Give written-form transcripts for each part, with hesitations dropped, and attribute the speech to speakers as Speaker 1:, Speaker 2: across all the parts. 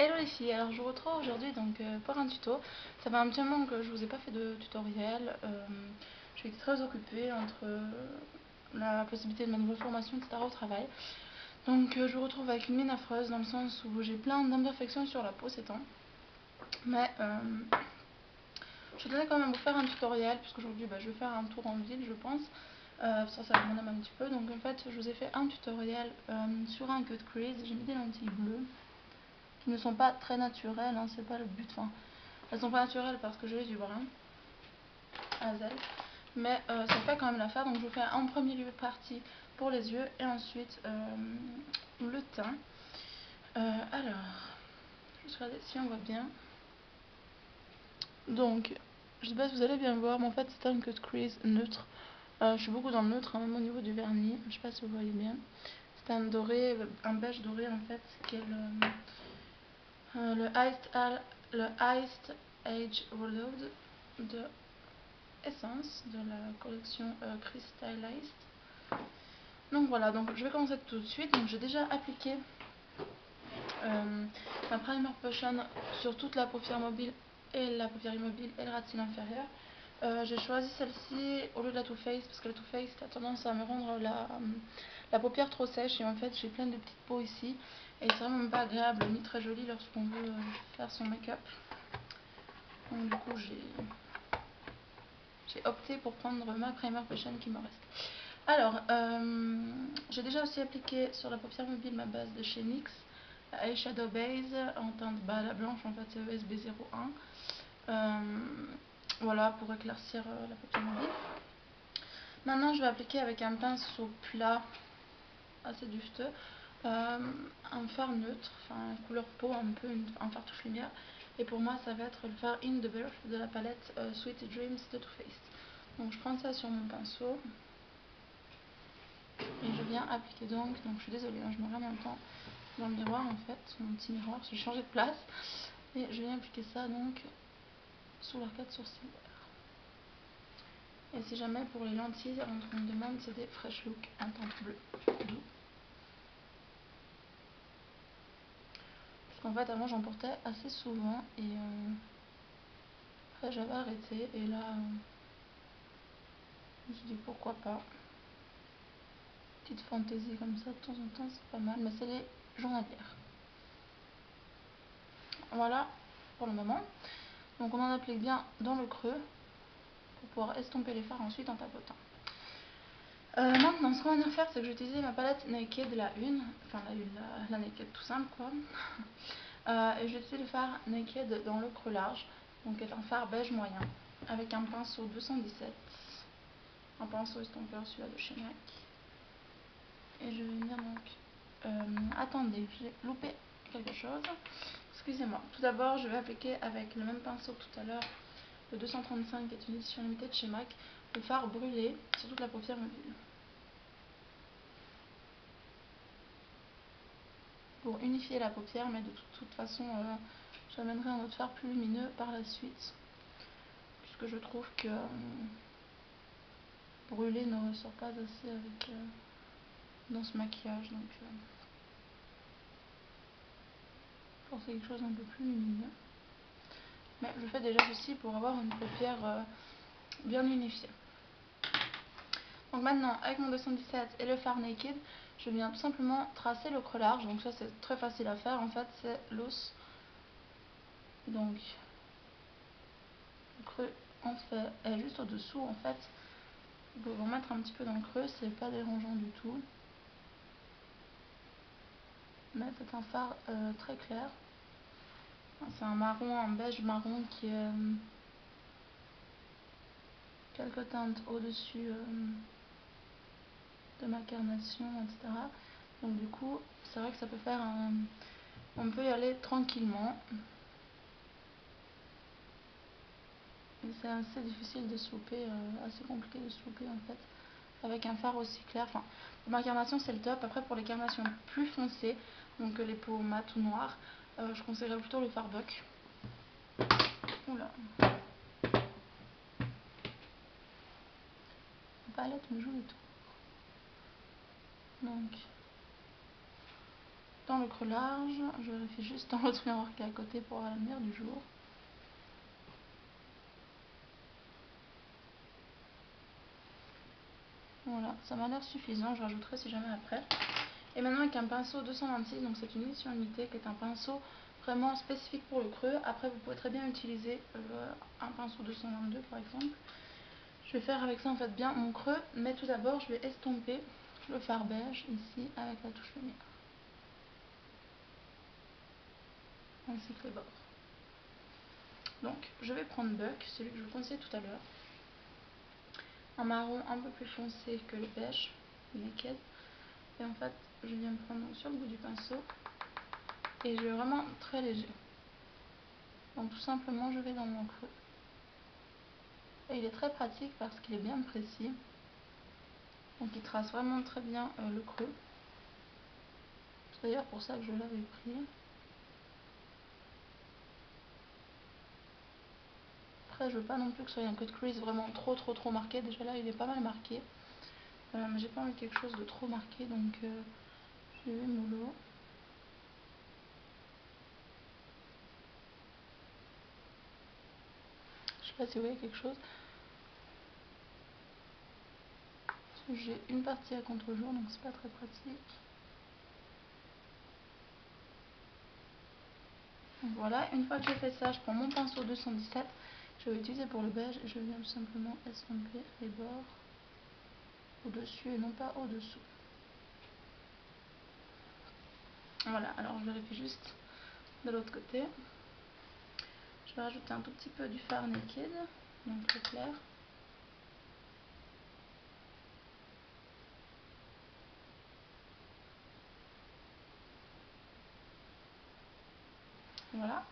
Speaker 1: Hello les filles, alors je vous retrouve aujourd'hui donc pour un tuto. Ça fait un petit moment que je vous ai pas fait de tutoriel. J'ai été très occupée entre la possibilité de ma nouvelle formation, etc. au travail. Donc je vous retrouve avec une mine affreuse dans le sens où j'ai plein d'imperfections sur la peau ces temps. Mais je tenais quand même à vous faire un tutoriel puisqu'aujourd'hui je vais faire un tour en ville je pense. Ça va demander un petit peu. Donc en fait je vous ai fait un tutoriel sur un cut crease. J'ai mis des lentilles bleues qui ne sont pas très naturelles, hein, c'est pas le but. Enfin, elles sont pas naturelles parce que j'ai du brun à zèle, mais ça fait quand même l'affaire. Donc je vous fais en premier lieu partie pour les yeux et ensuite le teint. Alors, je vais regarder si on voit bien. Donc, je sais pas si vous allez bien voir, mais en fait c'est un cut crease neutre. Je suis beaucoup dans le neutre, hein, même au niveau du vernis. Je sais pas si vous voyez bien. C'est un doré, un beige doré en fait, qui est le Iced Age Reload de Essence de la collection Crystallized. Donc voilà, donc je vais commencer tout de suite. Donc j'ai déjà appliqué ma primer potion sur toute la paupière mobile et la paupière immobile et le ras de cils inférieur. J'ai choisi celle-ci au lieu de la Too Faced parce que la Too Faced a tendance à me rendre la paupière trop sèche et en fait j'ai plein de petites peaux ici et c'est vraiment pas agréable ni très joli lorsqu'on veut faire son make-up. Donc du coup j'ai opté pour prendre ma primer potion qui me reste. Alors j'ai déjà aussi appliqué sur la paupière mobile ma base de chez NYX, la Eyeshadow Base en teinte la blanche en fait, c'est ESB01. Voilà pour éclaircir la paupière mobile. Maintenant je vais appliquer avec un pinceau plat assez dufteux un fard neutre, enfin couleur peau un peu, un fard touche lumière, et pour moi ça va être le fard In The Birth de la palette Sweet Dreams de Too Faced. Donc je prends ça sur mon pinceau et je viens appliquer donc je suis désolée, hein, je me regarde en même temps dans le miroir en fait, mon petit miroir, j'ai changé de place, et je viens appliquer ça donc sous l'arcade sourcilière. Et si jamais pour les lentilles, on me demande, c'est des Fresh Look en teinte bleue. Parce qu'en fait avant j'en portais assez souvent et après j'avais arrêté et là je me suis dit pourquoi pas. Petite fantaisie comme ça de temps en temps, c'est pas mal, mais c'est les journalières. Voilà pour le moment. Donc on en applique bien dans le creux pour pouvoir estomper les fards ensuite en tapotant. Maintenant ce qu'on va venir faire, c'est que j'ai utilisé ma palette Naked la 1, enfin la Naked tout simple quoi. Et j'ai utilisé le fard Naked dans le creux large, donc est un fard beige moyen avec un pinceau 217, un pinceau estompeur celui-là de chez MAC. Et je vais venir donc attendez, j'ai loupé quelque chose, excusez-moi. Tout d'abord je vais appliquer avec le même pinceau que tout à l'heure, le 235 qui est une édition limitée de chez MAC, le fard brûlé sur toute la paupière mobile pour unifier la paupière, mais de toute façon j'amènerai un autre fard plus lumineux par la suite puisque je trouve que brûlé ne ressort pas assez avec dans ce maquillage, donc c'est quelque chose d'un peu plus lumineux. Mais je fais déjà ceci pour avoir une paupière bien unifiée. Donc maintenant avec mon 217 et le fard Naked, je viens tout simplement tracer le creux large. Donc ça c'est très facile à faire, en fait c'est l'os. Donc le creux en fait est juste au dessous en fait. Vous pouvez vous mettre un petit peu dans le creux, c'est pas dérangeant du tout. Mais c'est un fard très clair. C'est un marron, un beige marron qui est quelques teintes au-dessus de ma carnation, etc. Donc du coup, c'est vrai que ça peut faire un... On peut y aller tranquillement. Et c'est assez difficile de swooper, assez compliqué de swooper en fait, avec un fard aussi clair. Enfin, pour ma carnation c'est le top. Après pour les carnations plus foncées, donc les peaux mat ou noires, je conseillerais plutôt le fard Buck. Oula. La palette me joue des tours. Donc, dans le creux large, je vérifie juste dans l'autre miroir qui est à côté pour avoir la lumière du jour. Voilà, ça m'a l'air suffisant, je rajouterai si jamais après. Et maintenant avec un pinceau 226, donc c'est une édition limitée qui est un pinceau vraiment spécifique pour le creux. Après vous pouvez très bien utiliser un pinceau 222 par exemple. Je vais faire avec ça en fait bien mon creux, mais tout d'abord je vais estomper le fard beige ici avec la touche lumière. Ainsi que les bords. Donc je vais prendre Buck, celui que je vous conseillais tout à l'heure. Un marron un peu plus foncé que le beige, Naked. Et en fait je viens me prendre sur le bout du pinceau et je vais vraiment très léger. Donc tout simplement je vais dans mon creux. Et il est très pratique parce qu'il est bien précis. Donc il trace vraiment très bien le creux. C'est d'ailleurs pour ça que je l'avais pris. Après je veux pas non plus que ce soit un cut crease vraiment trop marqué. Déjà là il est pas mal marqué. Mais j'ai pas envie de quelque chose de trop marqué, donc je vais mollo. Je sais pas si vous voyez quelque chose. J'ai une partie à contre-jour, donc c'est pas très pratique. Donc voilà, une fois que j'ai fait ça, je prends mon pinceau 217. Je vais utiliser pour le beige et je viens tout simplement estomper les bords au-dessus et non pas au-dessous. Voilà, alors je vérifie juste de l'autre côté. Je vais rajouter un tout petit peu du fard Naked, donc le clair. Voilà.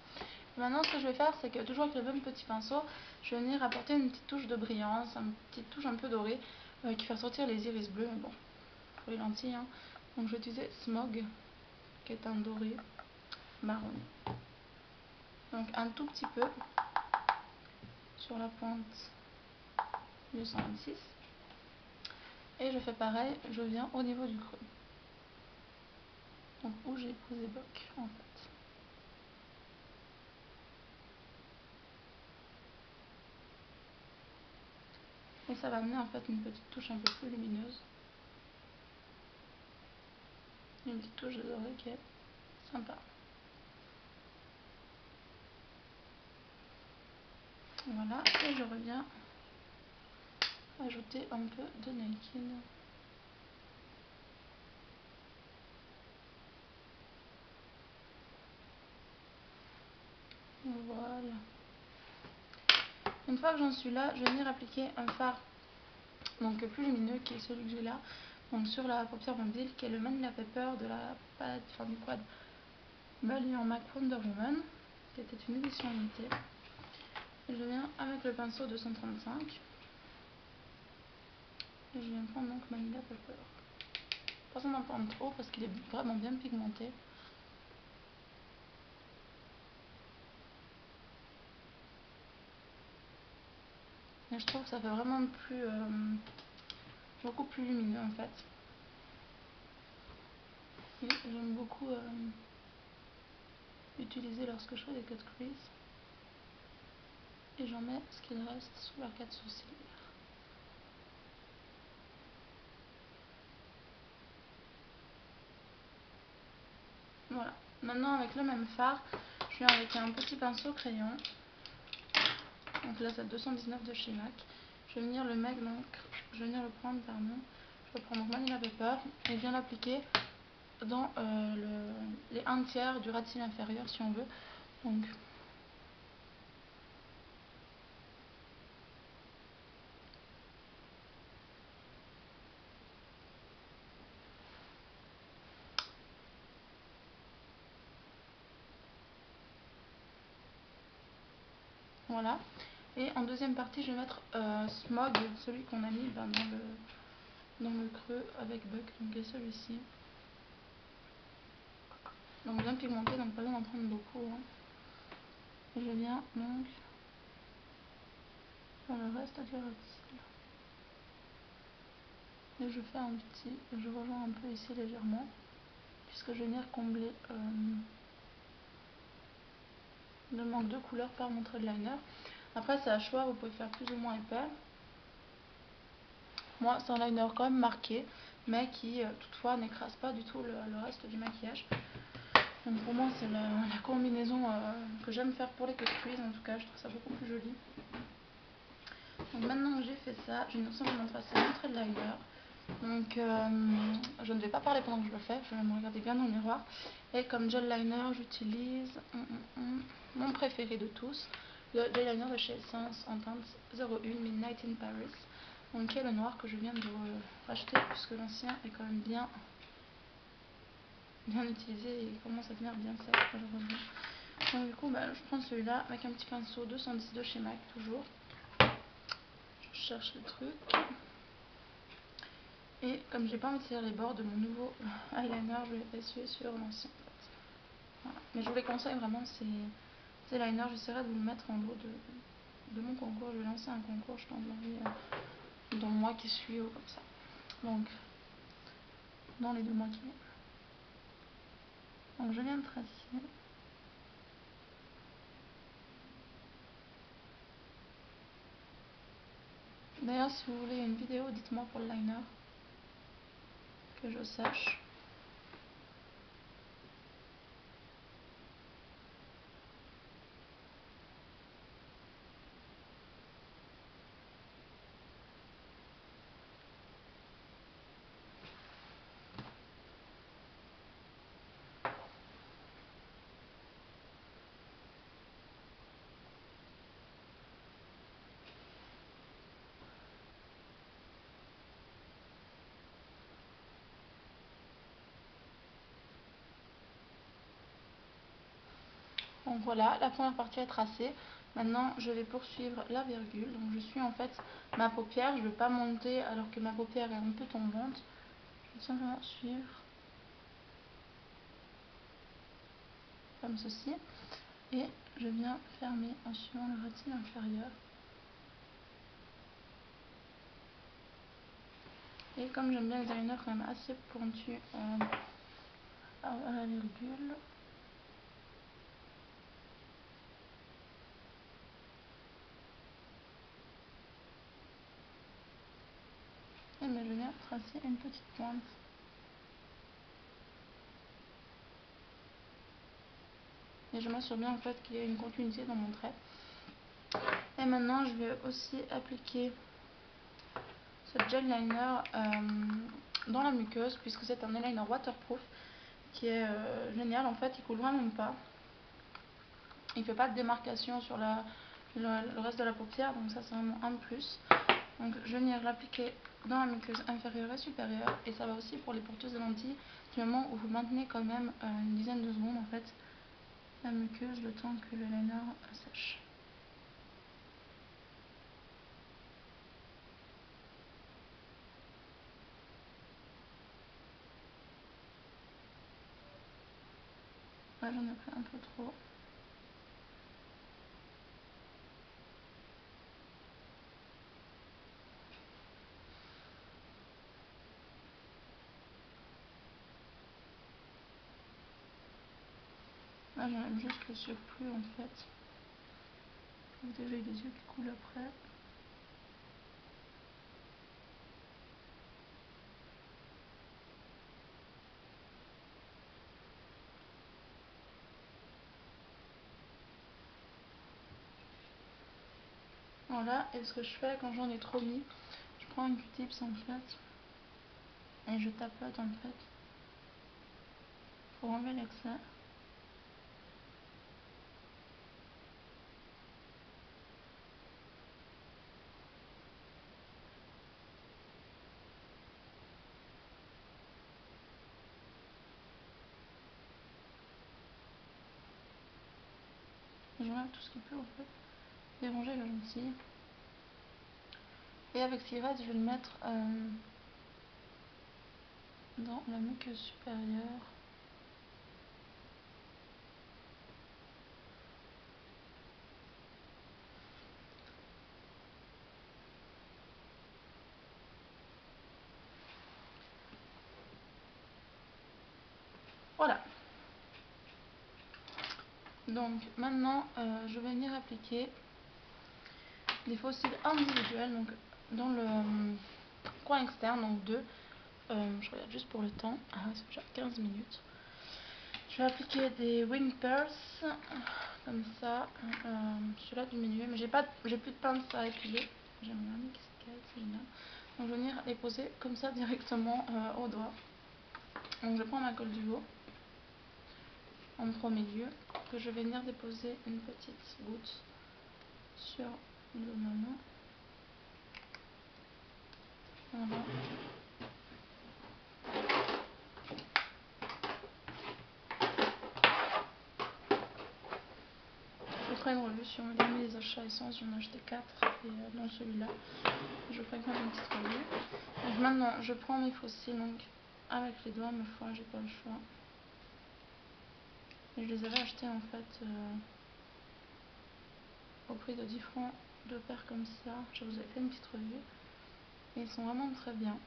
Speaker 1: Maintenant, ce que je vais faire, c'est que toujours avec le même petit pinceau, je vais venir apporter une petite touche de brillance, une petite touche un peu dorée, qui fait ressortir les iris bleus, mais bon, pour les lentilles. Hein. Donc je vais utiliser Smog, qui est un doré marron. Donc un tout petit peu sur la pointe du 126. Et je fais pareil, je viens au niveau du creux. Donc où j'ai posé Buck, en fait. Et ça va amener en fait une petite touche un peu plus lumineuse. Une petite touche de doré qui est sympa. Voilà, et je reviens ajouter un peu de Naked. Voilà. Une fois que j'en suis là, je vais venir appliquer un fard donc plus lumineux qui est celui que j'ai là, donc sur la paupière mobile, qui est le Manila Paper de la palette du quad Bali en MAC Wonder Woman, qui était une édition limitée. Et je viens avec le pinceau 235 et je viens prendre donc Manila Paper. Pas besoin d'en prendre trop parce qu'il est vraiment bien pigmenté. Et je trouve que ça fait vraiment plus beaucoup plus lumineux en fait. Et j'aime beaucoup utiliser lorsque je fais des cut crease. Et j'en mets ce qu'il reste sous l'arcade sourcilière. Voilà. Maintenant avec le même fard, je viens avec un petit pinceau crayon. Donc là c'est 219 de chez MAC. Je vais venir le mettre donc, je vais venir le prendre pardon. Je vais prendre donc Manila Paper et bien l'appliquer dans les 1/3 du ras de cils inférieur si on veut. Donc voilà. Et en deuxième partie, je vais mettre Smog, celui qu'on a mis dans le creux avec Buck, donc est celui-ci. Donc bien pigmenté, donc pas besoin d'en prendre beaucoup. Hein. Et je viens donc sur le reste du ras de cils. Et je fais un petit, je rejoins un peu ici légèrement, puisque je vais venir combler de manque de couleur par mon trait de liner. Après c'est à choix, vous pouvez faire plus ou moins épais. Moi c'est un liner quand même marqué, mais qui toutefois n'écrase pas du tout le reste du maquillage. Donc pour moi c'est la combinaison que j'aime faire pour les cut crease, en tout cas je trouve ça beaucoup plus joli. Donc maintenant que j'ai fait ça, je vais non seulement tracer mon trait de liner. Donc je ne vais pas parler pendant que je le fais, je vais me regarder bien dans le miroir. Et comme gel liner j'utilise mon préféré de tous, le gel liner de chez Essence en teinte 01 Midnight in Paris. Donc qui est le noir que je viens de racheter puisque l'ancien est quand même bien utilisé et il commence à devenir bien sec malheureusement. Donc du coup je prends celui-là avec un petit pinceau 210 de chez MAC toujours. Je cherche le truc. Et comme j'ai pas envie de tirer les bords de mon nouveau eyeliner, je vais essuyer sur l'ancien en fait. Voilà. Mais je vous les conseille vraiment, ces liners, j'essaierai de vous le mettre en lot de mon concours. Je vais lancer un concours, je pense, dans le mois qui suit ou comme ça. Donc, dans les 2 mois qui viennent. Donc je viens de tracer. D'ailleurs, si vous voulez une vidéo, dites-moi pour le liner, que je sache. Donc voilà, la première partie est tracée. Maintenant, je vais poursuivre la virgule. Donc je suis en fait ma paupière. Je ne vais pas monter alors que ma paupière est un peu tombante. Je vais simplement suivre comme ceci. Et je viens fermer en suivant le rétine inférieur. Et comme j'aime bien les eyeliners quand même assez pointus à la virgule, et bien je viens tracer une petite pointe. Et je m'assure bien en fait qu'il y a une continuité dans mon trait. Et maintenant je vais aussi appliquer ce gel liner dans la muqueuse puisque c'est un eyeliner waterproof qui est génial en fait, il coule vraiment pas. Il fait pas de démarcation sur le reste de la paupière, donc ça c'est vraiment un plus. Donc je vais venir l'appliquer dans la muqueuse inférieure et supérieure, et ça va aussi pour les porteuses de lentilles, du moment où vous maintenez quand même une dizaine de secondes en fait la muqueuse le temps que le liner sèche. Là j'en ai pris un peu trop. Là j'enlève juste le surplus en fait. J'ai déjà eu des yeux qui coulent après. Voilà, et ce que je fais quand j'en ai trop mis, je prends une Q-tips en fait et je tapote en fait pour enlever l'excès. J'enlève tout ce qui peut en fait déranger la lentille. Et avec ce qui reste, je vais le mettre dans la muqueuse supérieure. Voilà. Donc maintenant je vais venir appliquer des fossiles individuels donc dans le coin externe, donc deux. Je regarde juste pour le temps, c'est déjà 15 minutes. Je vais appliquer des wing pearls comme ça, celui-là du milieu, mais j'ai plus de pince à épiler. J'ai mon ami qui se casse, c'est génial. Donc je vais venir les poser comme ça directement au doigt. Donc je prends ma colle du veau en premier lieu, que je vais venir déposer une petite goutte sur le dos de ma main. Voilà. Je ferai une revue sur mes derniers achats essence, j'en ai acheté 4 et dans celui-là je ferai quand même une petite revue. Donc maintenant je prends mes fossiles donc avec les doigts, ma foi j'ai pas le choix. Et je les avais achetés en fait au prix de 10 francs, 2 paires comme ça. Je vous ai fait une petite revue et ils sont vraiment très bien.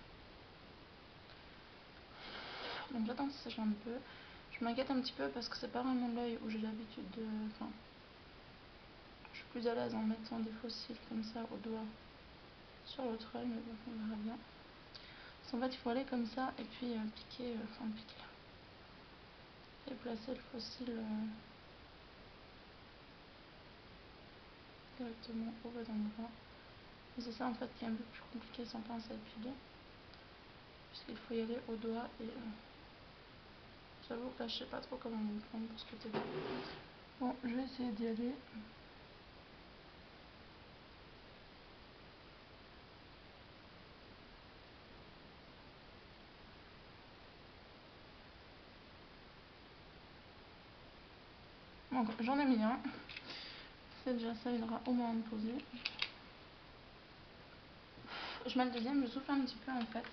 Speaker 1: Donc j'attends que ça sèche un peu. Je m'inquiète un petit peu parce que c'est pas vraiment l'œil où j'ai l'habitude de... Enfin, je suis plus à l'aise en mettant des fossiles comme ça au doigt sur l'autre œil, mais bon, on verra bien. En fait, il faut aller comme ça et puis piquer, et placer le fossile directement au bon endroit. Et c'est ça en fait qui est un peu plus compliqué sans pince à épiler, puisqu'il faut y aller au doigt et j'avoue que là je sais pas trop comment me prendre pour ce côté-là. Bon, je vais essayer d'y aller. Donc j'en ai mis un, c'est déjà ça, il aura au moins un posé. Je mets le deuxième, je souffle un petit peu en fait,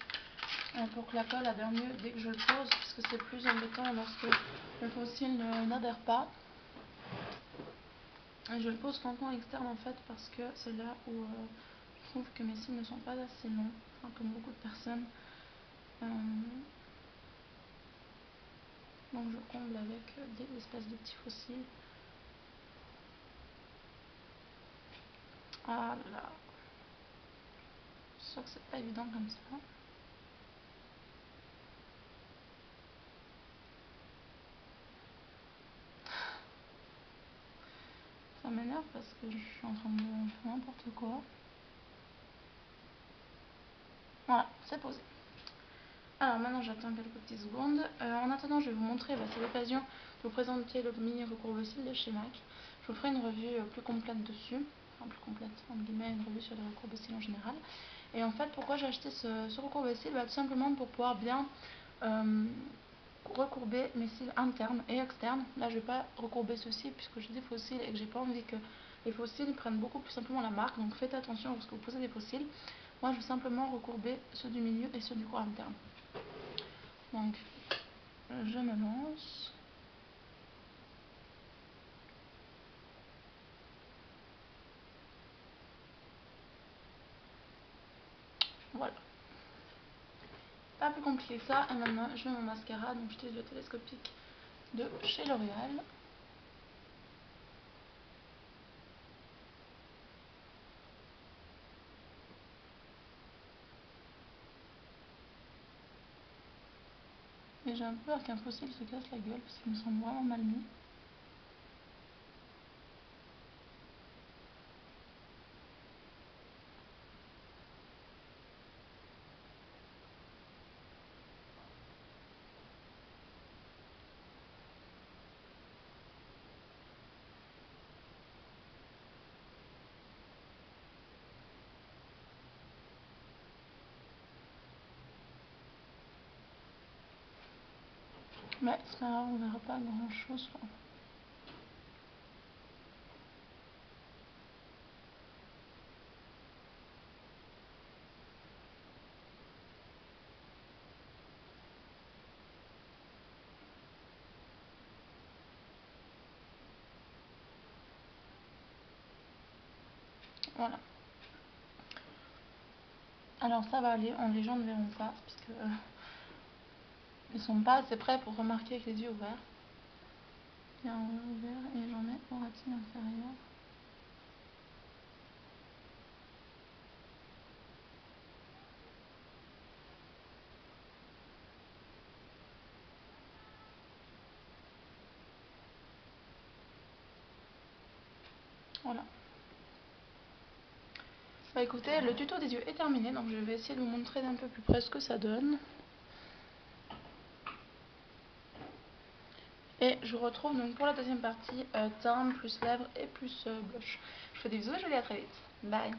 Speaker 1: pour que la colle adhère mieux dès que je le pose, puisque c'est plus embêtant lorsque le fossile n'adhère pas. Et je le pose lentement externe en fait, parce que c'est là où je trouve que mes cils ne sont pas assez longs, enfin, comme beaucoup de personnes. Donc je comble avec des espèces de petits fossiles. Ah là, je suis sûre que c'est pas évident comme ça. Ça m'énerve parce que je suis en train de faire n'importe quoi. Voilà, c'est posé. Alors maintenant j'attends quelques petites secondes. En attendant je vais vous montrer, c'est l'occasion de vous présenter le mini recourbe-cils de chez MAC. Je vous ferai une revue plus complète dessus. Enfin plus complète, entre guillemets, une revue sur les recourbe-cils en général. Et en fait pourquoi j'ai acheté ce recourbe-cils, tout simplement pour pouvoir bien recourber mes cils internes et externes. Là je vais pas recourber ceci puisque j'ai des faux cils et que j'ai pas envie que les faux cils prennent beaucoup plus simplement la marque, donc faites attention lorsque vous posez des faux cils. Moi je vais simplement recourber ceux du milieu et ceux du coin interne. Donc je me lance. Voilà, pas plus compliqué que ça. Et maintenant je mets mon mascara, donc j'utilise le télescopique de chez L'Oréal. Et j'ai un peu peur qu'un fossile se casse la gueule parce qu'il me semble vraiment mal mis. Mais c'est pas grave, on verra pas grand chose. Voilà. Alors ça va aller, les gens ne verront pas puisque ils sont pas assez prêts pour remarquer avec les yeux ouverts. Bien ouvert, et j'en sourcil inférieur. Voilà. Bah écoutez, le tuto des yeux est terminé, donc je vais essayer de vous montrer d'un peu plus près ce que ça donne. Et je vous retrouve donc pour la deuxième partie, teint plus lèvres et plus blush. Je vous fais des bisous et je vous dis à très vite. Bye.